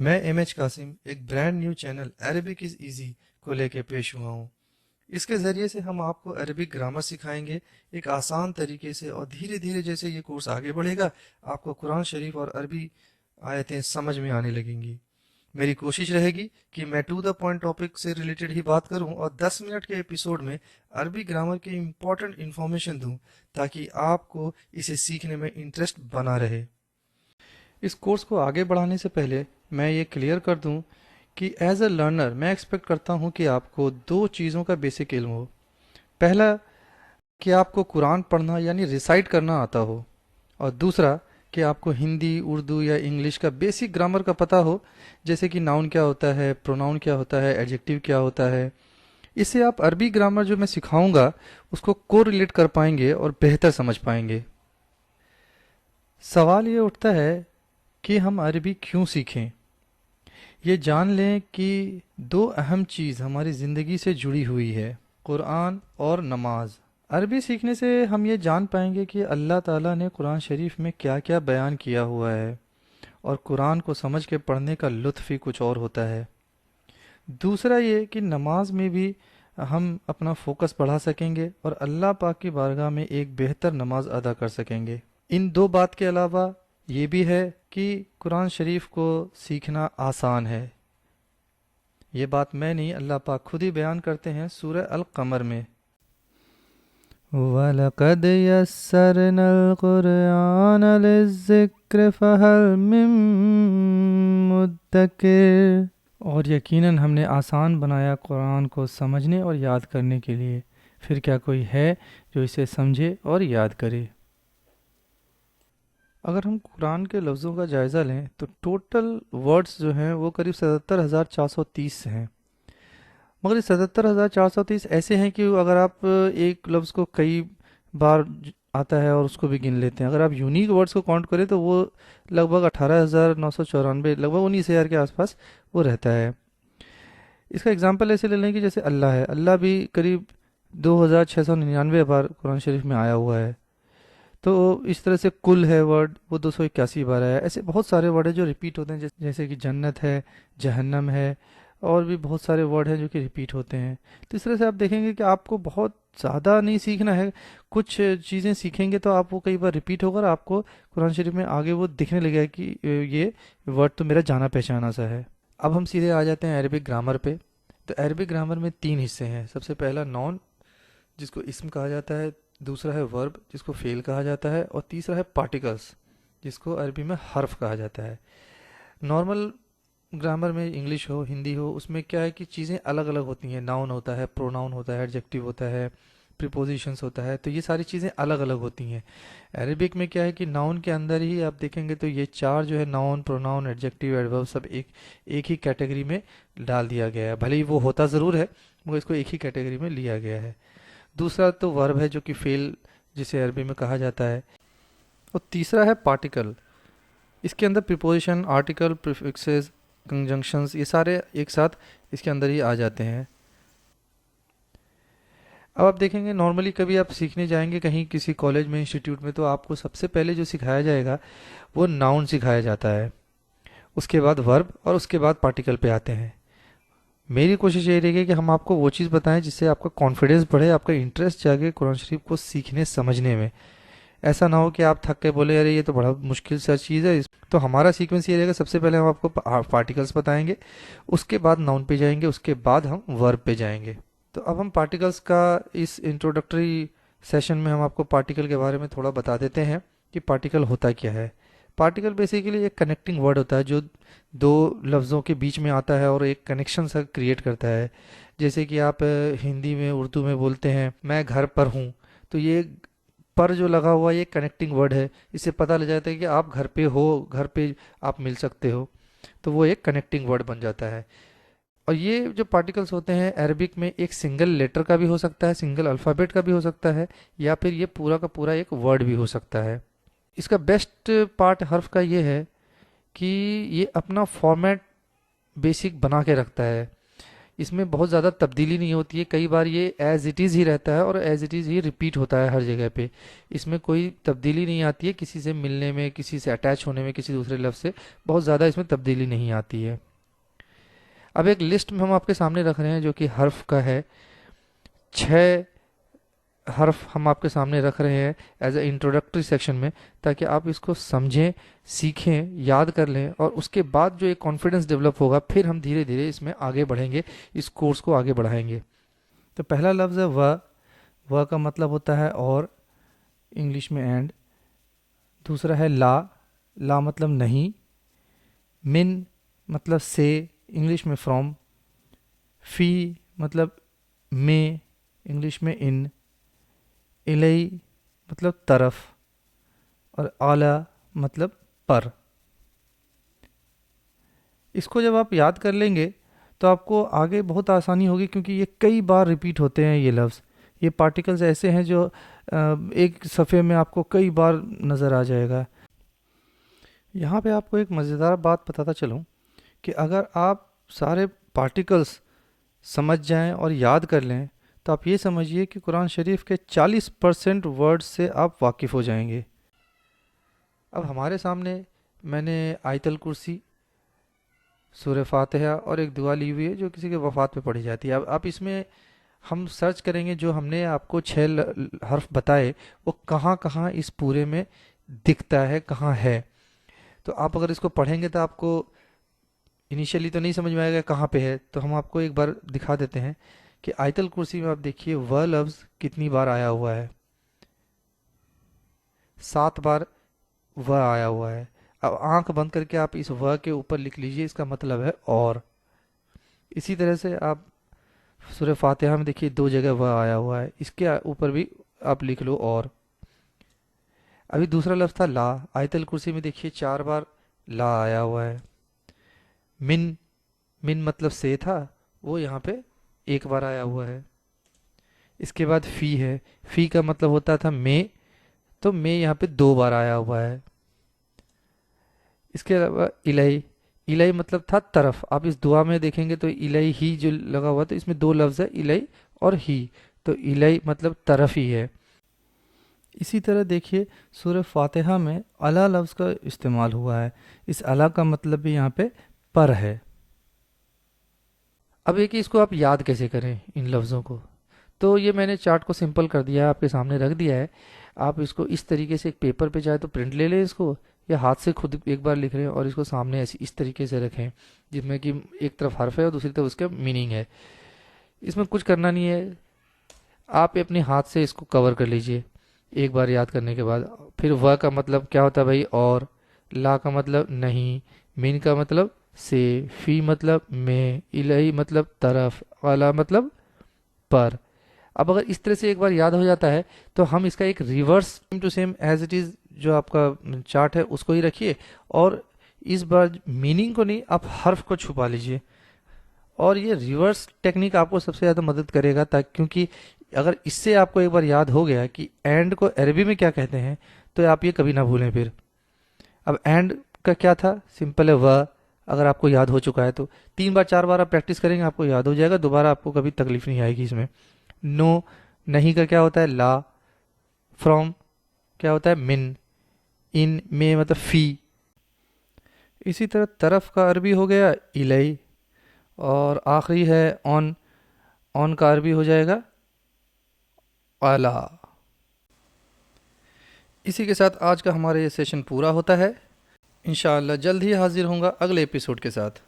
मैं M H Qasim एक brand new channel Arabic is easy को लेके पेश हुआ हूँ। इसके ज़रिए से हम आपको अरबिक ग्रामर सिखाएंगे एक आसान तरीके से, और धीरे धीरे जैसे ये कोर्स आगे बढ़ेगा आपको कुरान शरीफ और अरबी आयतें समझ में आने लगेंगी। मेरी कोशिश रहेगी कि मैं टू द पॉइंट टॉपिक से रिलेटेड ही बात करूं और 10 मिनट के एपिसोड में अरबी ग्रामर के इम्पोर्टेंट इन्फॉर्मेशन दूं, ताकि आपको इसे सीखने में इंटरेस्ट बना रहे। इस कोर्स को आगे बढ़ाने से पहले मैं ये क्लियर कर दूं कि एज अ लर्नर मैं एक्सपेक्ट करता हूं कि आपको दो चीज़ों का बेसिक इल्म हो। पहला, कि आपको कुरान पढ़ना यानी रिसाइट करना आता हो, और दूसरा कि आपको हिंदी, उर्दू या इंग्लिश का बेसिक ग्रामर का पता हो, जैसे कि नाउन क्या होता है, प्रोनाउन क्या होता है, एडजेक्टिव क्या होता है। इससे आप अरबी ग्रामर जो मैं सिखाऊंगा उसको को रिलेट कर पाएंगे और बेहतर समझ पाएंगे। सवाल ये उठता है कि हम अरबी क्यों सीखें। ये जान लें कि दो अहम चीज़ हमारी ज़िंदगी से जुड़ी हुई है, कुरान और नमाज। अरबी सीखने से हम ये जान पाएंगे कि अल्लाह ताला ने कुरान शरीफ में क्या क्या बयान किया हुआ है, और कुरान को समझ के पढ़ने का लुत्फ़ ही कुछ और होता है। दूसरा ये कि नमाज में भी हम अपना फोकस बढ़ा सकेंगे और अल्लाह पाक की बारगाह में एक बेहतर नमाज अदा कर सकेंगे। इन दो बात के अलावा ये भी है कि कुरान शरीफ को सीखना आसान है। ये बात मैं नहीं, अल्लाह पाक खुद ही बयान करते हैं सूरह अल कमर में, वलक़द यस्सरनल कुरआन लिज़्ज़िक्र फ़हल मिन मुद्दकिर। और यकीनन हमने आसान बनाया कुरान को समझने और याद करने के लिए, फिर क्या कोई है जो इसे समझे और याद करे। अगर हम कुरान के लफ्ज़ों का जायज़ा लें तो टोटल वर्ड्स जो हैं वो करीब 77,430 हैं। मगर ये 77,430 ऐसे हैं कि अगर आप एक लफ्ज़ को कई बार आता है और उसको भी गिन लेते हैं, अगर आप यूनिक वर्ड्स को काउंट करें तो वो लगभग 18,994, लगभग 19,000 के आसपास वो रहता है। इसका एग्जांपल ऐसे ले लें कि जैसे अल्लाह है, अल्लाह भी करीब 2,699 बार कुरान शरीफ में आया हुआ है। तो इस तरह से कुल है वर्ड, वो 281 बार है। ऐसे बहुत सारे वर्ड हैं जो रिपीट होते हैं, जैसे कि जन्नत है, जहन्नम है, और भी बहुत सारे वर्ड हैं जो कि रिपीट होते हैं। तो इस तरह से आप देखेंगे कि आपको बहुत ज़्यादा नहीं सीखना है, कुछ चीज़ें सीखेंगे तो आप वो कई बार रिपीट होकर आपको कुरान शरीफ में आगे वो दिखने लगेगा कि ये वर्ड तो मेरा जाना पहचाना सा है। अब हम सीधे आ जाते हैं अरबिक ग्रामर पे। तो अरबिक ग्रामर में तीन हिस्से हैं। सबसे पहला नॉन, जिसको इस्म कहा जाता है, दूसरा है वर्ब जिसको फेल कहा जाता है, और तीसरा है पार्टिकल्स जिसको अरबी में हर्फ कहा जाता है। नॉर्मल ग्रामर में इंग्लिश हो, हिंदी हो, उसमें क्या है कि चीज़ें अलग अलग होती हैं। नाउन होता है, प्रोनाउन होता है, एडजेक्टिव होता है, प्रीपोजिशंस होता है, तो ये सारी चीज़ें अलग अलग होती हैं। अरेबिक में क्या है कि नाउन के अंदर ही आप देखेंगे तो ये चार जो है, नाउन, प्रोनाउन, एडजेक्टिव, एडवर्ब, सब एक ही कैटेगरी में डाल दिया गया है। भले ही वो होता ज़रूर है मगर इसको एक ही कैटेगरी में लिया गया है। दूसरा तो वर्ब है जो कि फेल जिसे अरबी में कहा जाता है, और तीसरा है पार्टिकल। इसके अंदर प्रीपोजिशन, आर्टिकल, प्रीफिक्सेस, कंजंक्शंस, ये सारे एक साथ इसके अंदर ही आ जाते हैं। अब आप देखेंगे नॉर्मली कभी आप सीखने जाएंगे कहीं किसी कॉलेज में, इंस्टीट्यूट में, तो आपको सबसे पहले जो सिखाया जाएगा वो नाउन सिखाया जाता है, उसके बाद वर्ब, और उसके बाद पार्टिकल पे आते हैं। मेरी कोशिश यही रहेगी कि हम आपको वो चीज़ बताएं जिससे आपका कॉन्फिडेंस बढ़े, आपका इंटरेस्ट जागे कुरान शरीफ को सीखने समझने में। ऐसा ना हो कि आप थक के बोले अरे ये तो बड़ा मुश्किल सा चीज़ है। तो हमारा सीक्वेंस ये रहेगा, सबसे पहले हम आपको पार्टिकल्स बताएंगे, उसके बाद नाउन पे जाएंगे, उसके बाद हम वर्ब पे जाएंगे। तो अब हम पार्टिकल्स का इस इंट्रोडक्टरी सेशन में हम आपको पार्टिकल के बारे में थोड़ा बता देते हैं कि पार्टिकल होता क्या है। पार्टिकल बेसिकली एक कनेक्टिंग वर्ड होता है जो दो लफ्ज़ों के बीच में आता है और एक कनेक्शन सा क्रिएट करता है। जैसे कि आप हिंदी में, उर्दू में बोलते हैं मैं घर पर हूँ, तो ये पर जो लगा हुआ ये कनेक्टिंग वर्ड है, इससे पता लग जाता है कि आप घर पे हो, घर पे आप मिल सकते हो, तो वो एक कनेक्टिंग वर्ड बन जाता है। और ये जो पार्टिकल्स होते हैं अरबिक में एक सिंगल लेटर का भी हो सकता है, सिंगल अल्फ़ाबेट का भी हो सकता है, या फिर ये पूरा का पूरा एक वर्ड भी हो सकता है। इसका बेस्ट पार्ट हर्फ का ये है कि ये अपना फॉर्मेट बेसिक बना के रखता है, اس میں بہت زیادہ تبدیلی نہیں ہوتی ہے، کئی بار یہ ایز اٹ از ہی رہتا ہے اور as it is he repeat ہوتا ہے ہر جگہ پہ، اس میں کوئی تبدیلی نہیں آتی ہے، کسی سے ملنے میں، کسی سے اٹیچ ہونے میں، کسی دوسرے لفظ سے بہت زیادہ اس میں تبدیلی نہیں آتی ہے۔ اب ایک لسٹ میں ہم آپ کے سامنے رکھ رہے ہیں جو کہ حرف کا ہے، 6 حرف ہم آپ کے سامنے رکھ رہے ہیں ایز اے انٹروڈکٹری سیکشن میں، تاکہ آپ اس کو سمجھیں، سیکھیں، یاد کر لیں، اور اس کے بعد جو ایک کانفیڈنس ڈیولپ ہوگا پھر ہم دھیرے دھیرے اس میں آگے بڑھیں گے، اس کورس کو آگے بڑھائیں گے۔ تو پہلا لفظ ہے و کا مطلب ہوتا ہے اور، انگلش میں اینڈ۔ دوسرا ہے لا مطلب نہیں، من مطلب سے، انگلش میں فرام، فی مطلب میں، انگلش میں ان، الی مطلب طرف، اور اعلی مطلب پر۔ اس کو جب آپ یاد کر لیں گے تو آپ کو آگے بہت آسانی ہوگی، کیونکہ یہ کئی بار ریپیٹ ہوتے ہیں یہ لفظ، یہ پارٹیکلز ایسے ہیں جو ایک صفحے میں آپ کو کئی بار نظر آ جائے گا۔ یہاں پہ آپ کو ایک مزیدار بات بتاتا چلوں کہ اگر آپ سارے پارٹیکلز سمجھ جائیں اور یاد کر لیں تو آپ یہ سمجھیے کہ قرآن شریف کے 40% ورڈز سے آپ واقف ہو جائیں گے۔ اب ہمارے سامنے میں نے آیت الکرسی، سورہ فاتحہ اور ایک دعا لی ہوئی ہے جو کسی کے وفات پہ پڑھی جاتی ہے۔ اب آپ اس میں ہم سرچ کریں گے، جو ہم نے آپ کو 6 حرف بتائے وہ کہاں کہاں اس پورے میں دکھتا ہے، کہاں ہے۔ تو آپ اگر اس کو پڑھیں گے تو آپ کو انیشیلی تو نہیں سمجھ میں آئے گا کہاں پہ ہے، تو ہم آپ کو ایک بار دکھا دیتے ہیں کہ آیت الکرسی میں آپ دیکھیے وہ لفظ کتنی بار آیا ہوا ہے، 7 بار وہ آیا ہوا ہے۔ اب آنکھ بند کر کے آپ اس و کے اوپر لکھ لیجئے، اس کا مطلب ہے اور۔ اسی طرح سے آپ سورہ فاتحہ میں دیکھیے 2 جگہ و آیا ہوا ہے، اس کے اوپر بھی آپ لکھ لو اور۔ ابھی دوسرا لفظ تھا لا، آیت الکرسی میں دیکھیے 4 بار لا آیا ہوا ہے۔ من مطلب سے تھا، وہ یہاں پہ 1 بار آیا ہوا ہے۔ اس کے بعد فی ہے، فی کا مطلب ہوتا تھا میں، تو میں یہاں پہ 2 بار آیا ہوا ہے۔ اس کے علاوہ الہی مطلب تھا طرف، آپ اس دعا میں دیکھیں گے تو الہی ہی جو لگا ہوا، تو اس میں 2 لفظ ہے الہی اور ہی، تو الہی مطلب طرف ہی ہے۔ اسی طرح دیکھیے سورہ فاتحہ میں اعلیٰ لفظ کا استعمال ہوا ہے، اس اعلیٰ کا مطلب بھی یہاں پہ پر ہے۔ اب ایک اس کو آپ یاد کیسے کریں ان لفظوں کو، تو یہ میں نے چارٹ کو سمپل کر دیا ہے، آپ کے سامنے رکھ دیا ہے۔ آپ اس کو اس طریقے سے ایک پیپر پہ چاہے تو پرنٹ لے لیں اس کو، یا ہاتھ سے خود ایک بار لکھ رہے ہیں اور اس کو سامنے ایسی اس طریقے سے رکھیں جس میں کہ ایک طرف حرف ہے اور دوسری طرف اس کا میننگ ہے۔ اس میں کچھ کرنا نہیں ہے، آپ اپنے ہاتھ سے اس کو کور کر لیجئے ایک بار یاد کرنے کے بعد۔ پھر و کا مطلب کیا ہوتا ہے بھائی اور، لا کا مطلب نہیں، مین کا مطلب سے، فی مطلب میں، الہی مطلب طرف، اعلیٰ مطلب پر۔ اب اگر اس طرح سے ایک بار یاد ہو جاتا ہے تو ہم اس کا ایک reverse same to same as it is جو آپ کا چارٹ ہے اس کو ہی رکھیے، اور اس بار میننگ کو نہیں، آپ حرف کو چھپا لیجئے، اور یہ ریورس ٹیکنیک آپ کو سب سے زیادہ مدد کرے گا، کیونکہ اگر اس سے آپ کو ایک بار یاد ہو گیا کہ اینڈ کو عربی میں کیا کہتے ہیں تو آپ یہ کبھی نہ بھولیں پھر۔ اب اینڈ کا کیا تھا، سمپل ہے و، اگر آپ کو یاد ہو چکا ہے تو 3 بار 4 بار آپ پریکٹس کریں گے آپ کو یاد ہو جائے گا، دوبارہ آپ کو کبھی تکلیف نہیں آئے گی اس میں۔ نو، نہیں کا کیا ہوتا ہے لا، فرام کیا ہوتا ہے من، ان میں مطلب فی۔ اسی طرح طرف کا عربی ہو گیا الی، اور آخری ہے آن کا عربی ہو جائے گا اعلیٰ۔ اسی کے ساتھ آج کا ہمارا یہ سیشن پورا ہوتا ہے، انشاءاللہ جلد ہی حاضر ہوں گا اگلے ایپیسوڈ کے ساتھ۔